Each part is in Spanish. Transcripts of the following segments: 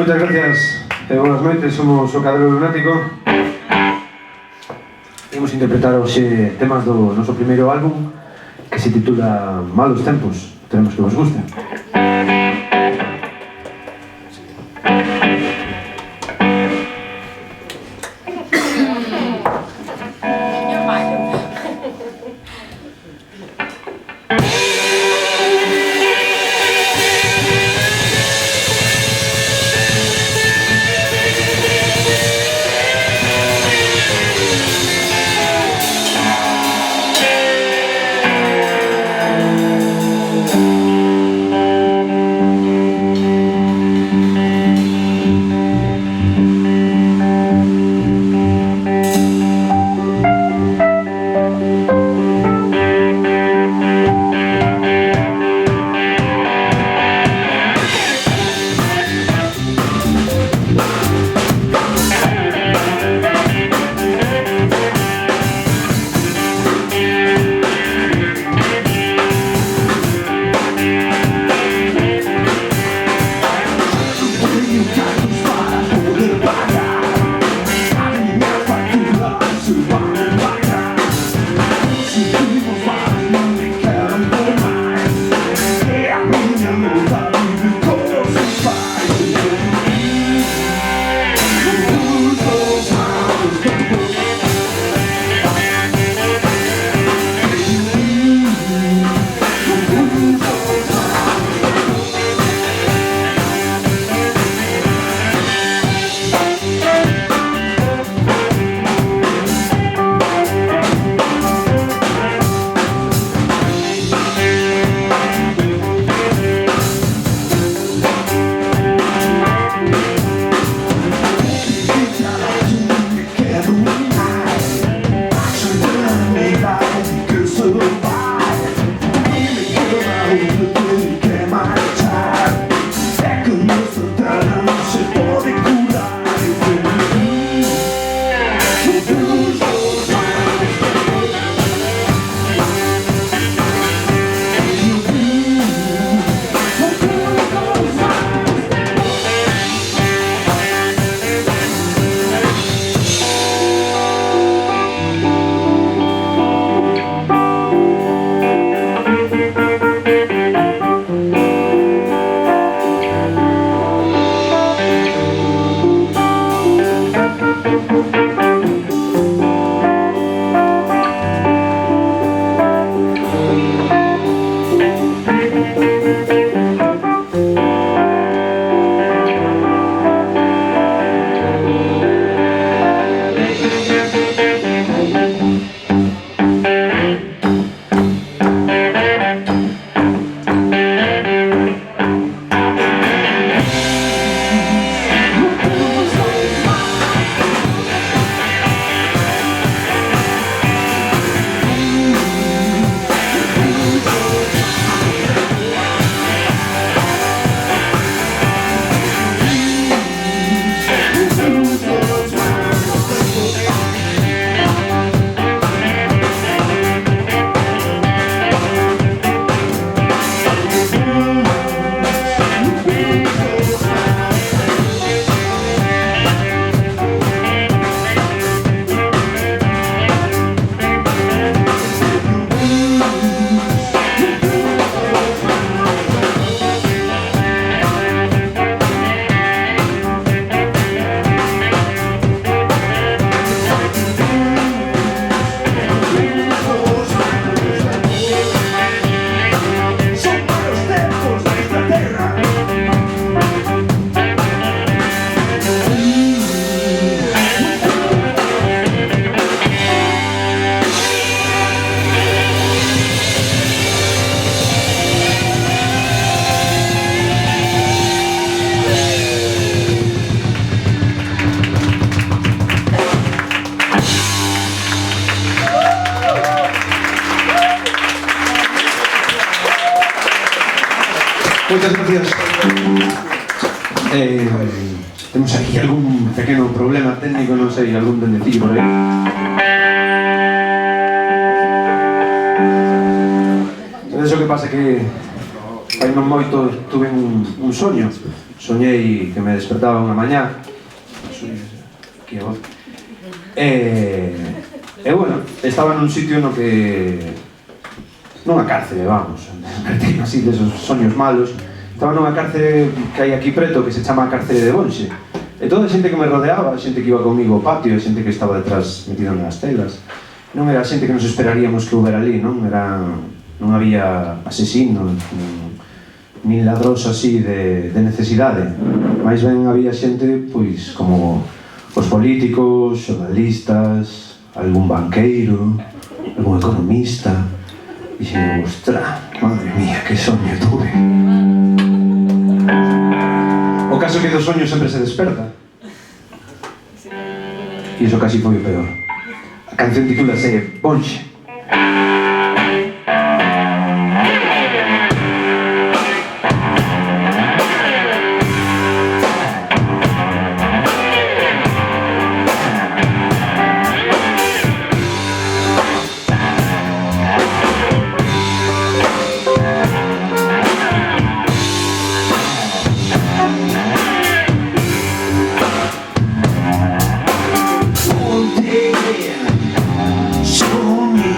Muchas gracias e boas noites, somos o Cadro Lunático. Imos interpretar hoxe temas do noso primeiro álbum que se titula Malos Tempos. Esperemos que vos guste. Muchas gracias. Temos aquí algún pequeno problema técnico, non sei, algún dendecillo por aí. Sabes o que pasa que hai non moito tuve un soño. Soñei que me despertaba unha mañá. Aquí a voz. E bueno, estaba nun sitio no que nunha cárcere, vamos, así desos soños malos. Estaba nunha cárcere que hai aquí preto que se chama a cárcere de Bonxe. E toda a xente que me rodeaba, a xente que iba comigo ao patio, a xente que estaba detrás metida nas telas, non era a xente que nos esperaríamos que houbera ali, non? Non había asesinos, nin ladróns así de necesidade. Mais ben había xente, pois, como os políticos, xornalistas, algún banqueiro, algún economista. Dixen, ostra, madre mía, que soño tuve. O caso que do soño sempre se desperta. E iso casi foi o peor. A canción titúlase Bonxe. Soñé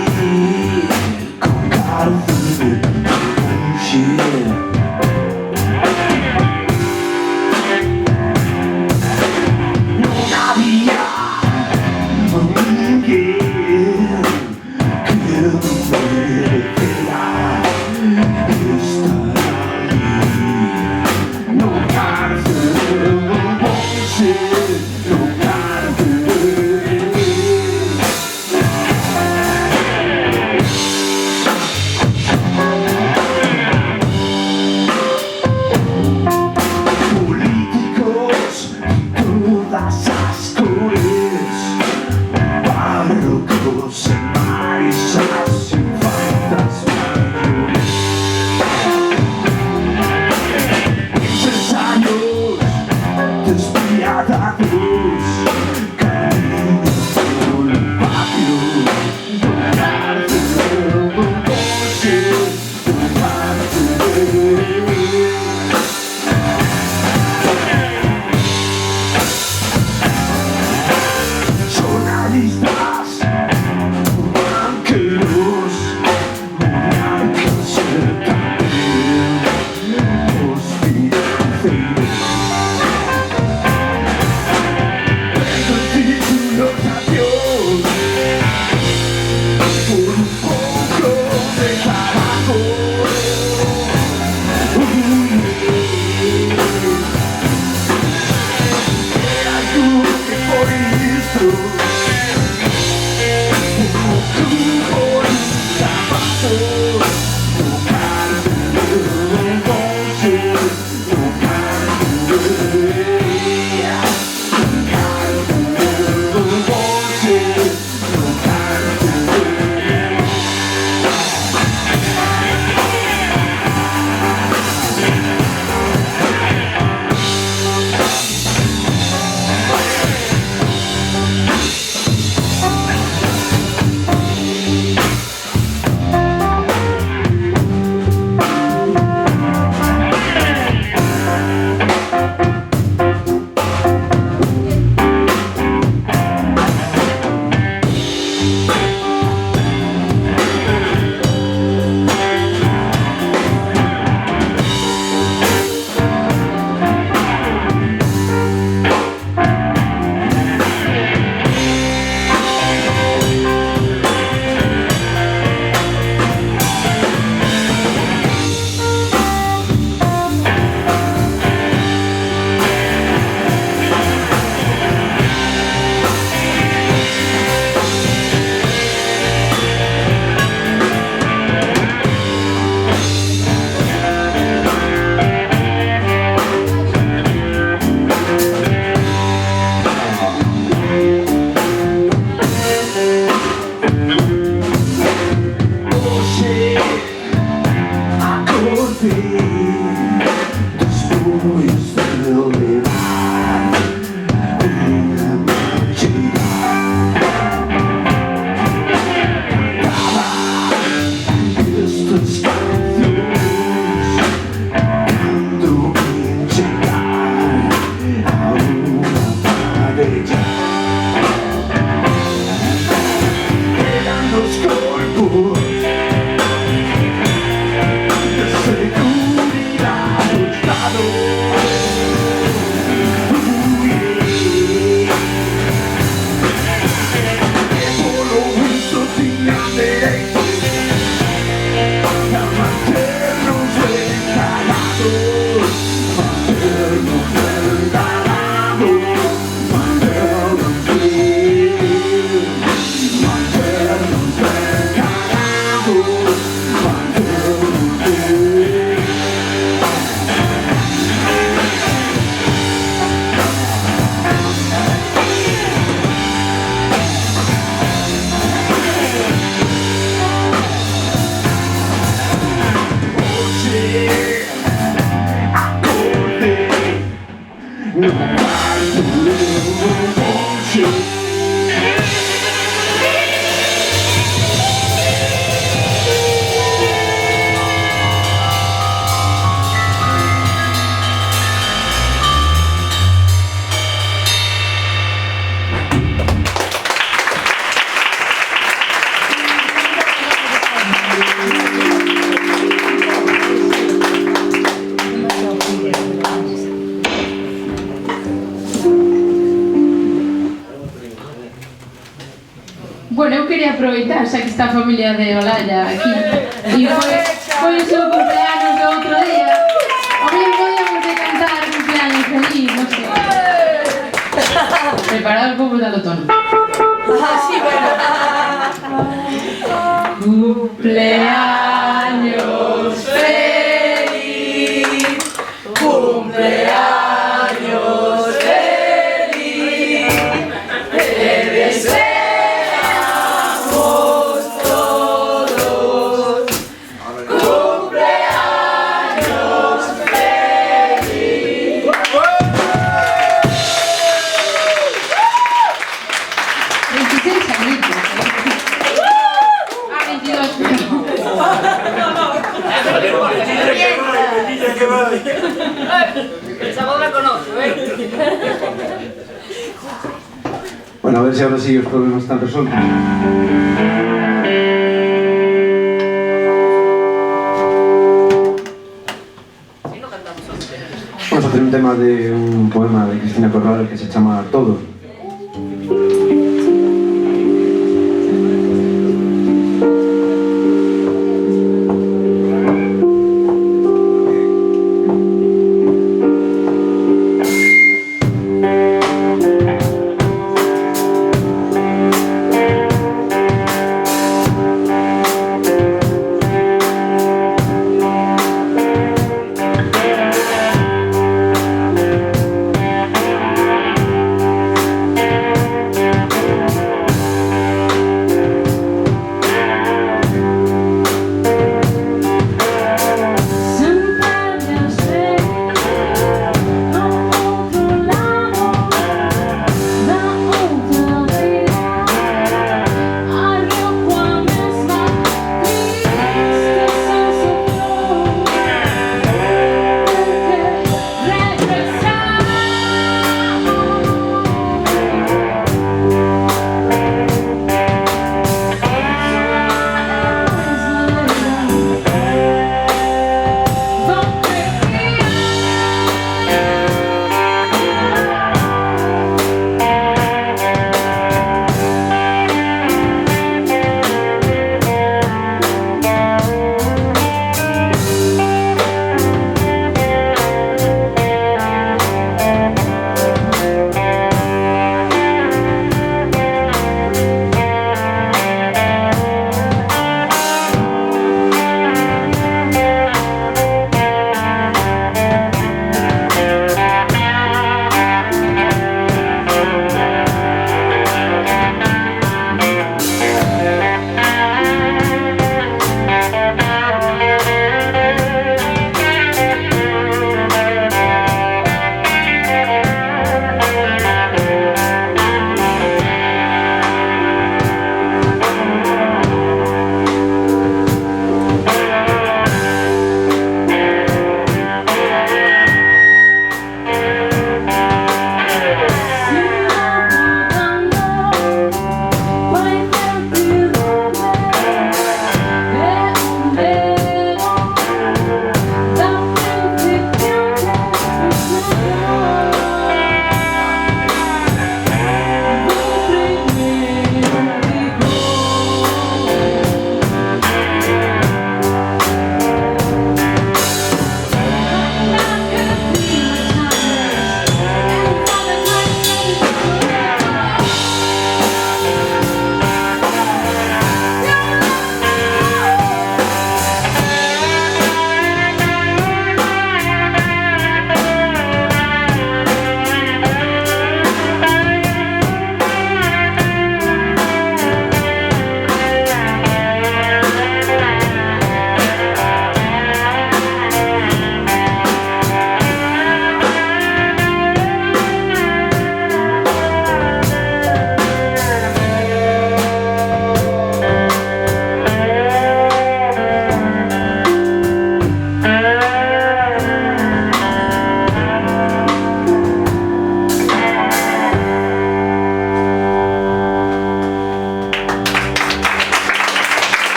Bueno, eu quería aproveitar, xa que está a familia de Olalla aquí, e foi o seu cumpleaños do outro día. O bien podíamos de cantar cumpleaños feliz, non sei. Preparado el povo dalo tono. Sí, bueno. Cumpleaños feliz, cumpleaños feliz, te deseamos todos, cumpleaños feliz. 26 añitos. Ah, 22. Esa voz la conozco, ¿eh? Bueno, a ver si ahora sí os problemas están resueltos. Vamos a hacer un tema de un poema de Cristina Corral que se llama Todo.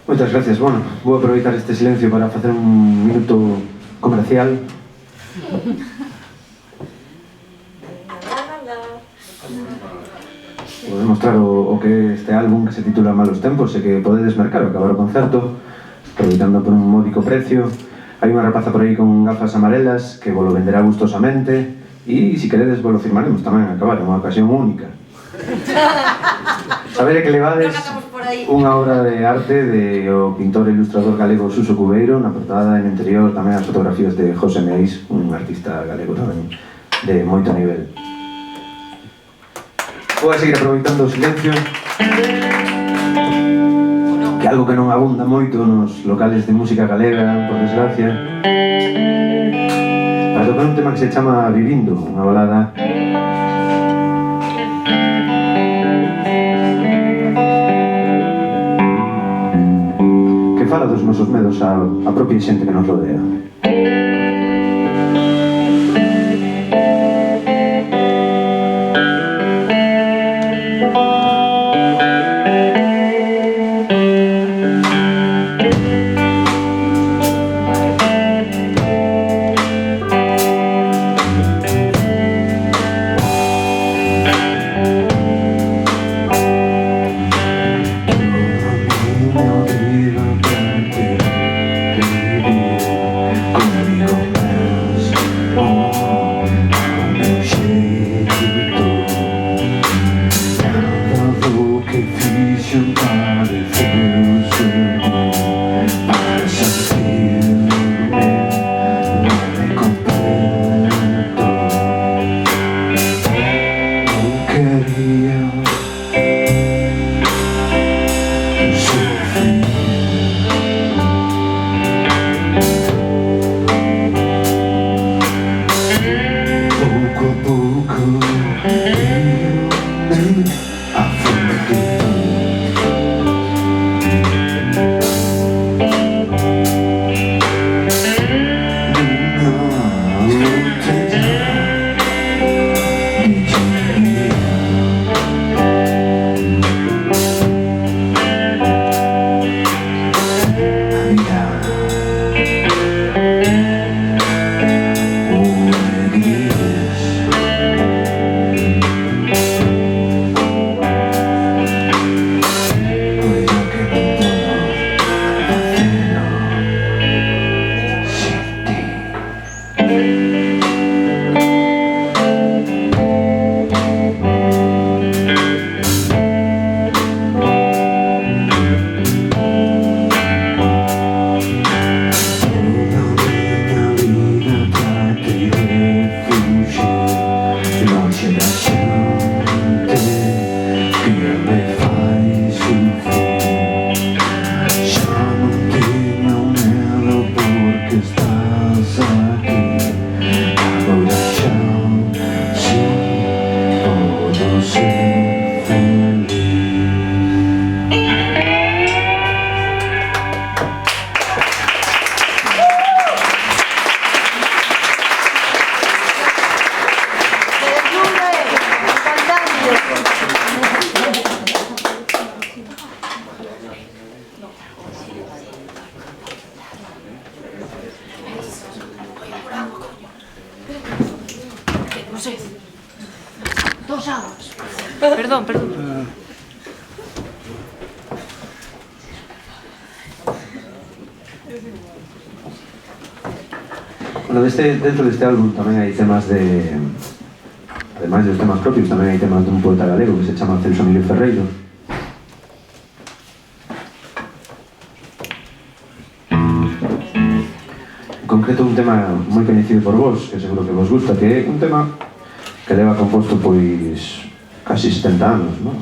Moitas gracias. Bueno, vou aproveitar este silencio para facer un minuto comercial. Vou demostrar o que este álbum que se titula Malos Tempos e que podedes mercar ao acabar o concerto, aproveitando por un módico precio. Hai unha rapaza por aí con gafas amarelas que vos lo venderá gustosamente e, se queredes, vos lo firmaremos tamén a acabar, é unha ocasión única. Saber que levades unha obra de arte de o pintor e ilustrador galego Suso Cubeiro, na portada e no interior tamén as fotografías de José Meis, un artista galego tamén de moito nivel. Vou a seguir aproveitando o silencio, que é algo que non abunda moito nos locales de música galega, por desgracia, para tocar un tema que se chama Vivindo, unha balada que fala dos nosos medos á propia xente que nos rodea. Perdón. Bueno, dentro deste álbum tamén hai temas de... Ademais dos temas propios, tamén hai temas dun poeta galego que se chama Celso Emilio Ferreiro. En concreto un tema moi coñecido por vos, que seguro que vos gusta, que é un tema que leva composto pois casi 70 anos, non?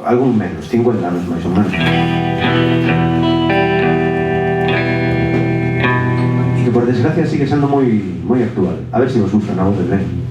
Algún menos, 50 anos máis ou menos. E que por desgracia sigue sendo moi actual. A ver se vos gusta na voz de Ben.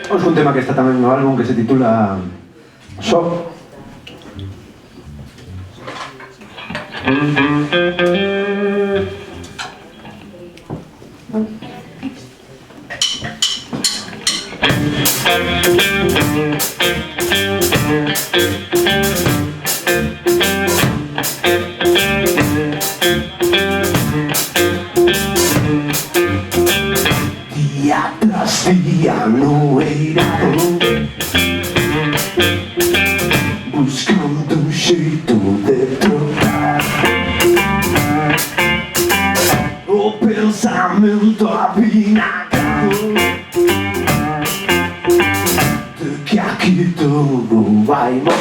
Vamos con un tema que está tamén no álbum que se titula Só. Día tras día no eirado, buscando un xeito de trocar o pensamento avinagado de que aquí todo vai mal.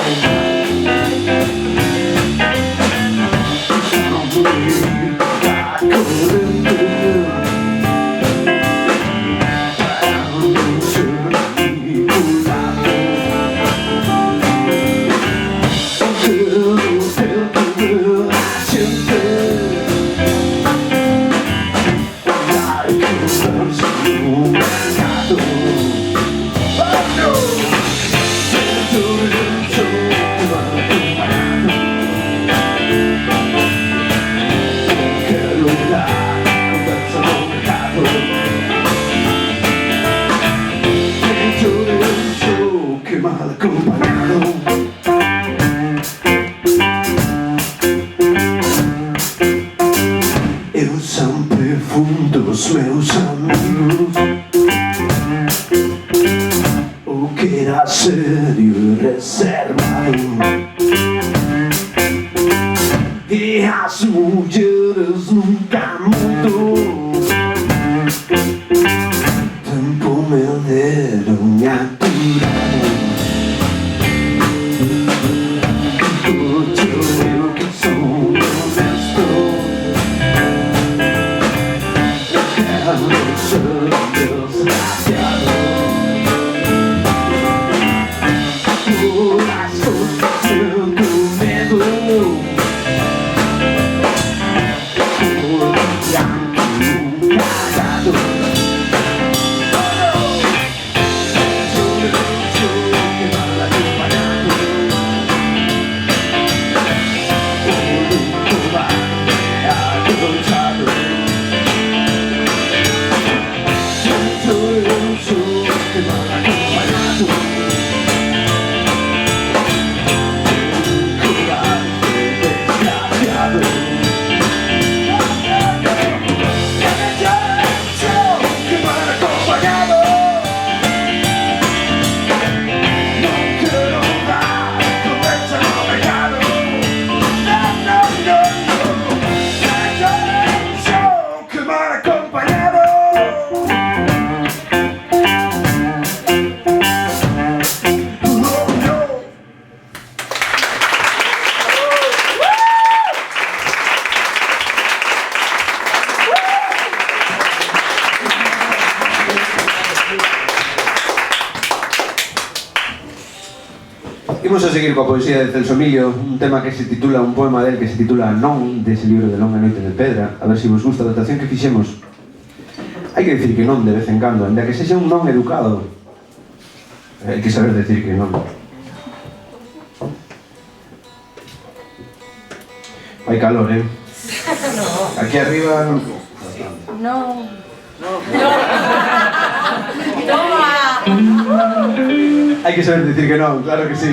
Mal acompanhado, eu sempre fui dos meus amigos o que era sério e reservado, e as mulheres nunca mudou. Tempo me deram aturado. Imos a seguir coa poesía de Celso Emilio, un tema que se titula, un poema del que se titula Non, dese libro de Longa Noite de Pedra. A ver se vos gusta a adaptación que fixemos. Hai que dicir que non de vez en cando, ainda que sexa un non educado. Hai que saber decir que non. Hai calor, Aquí arriba... No. Hai que saber decir que non, claro que sí.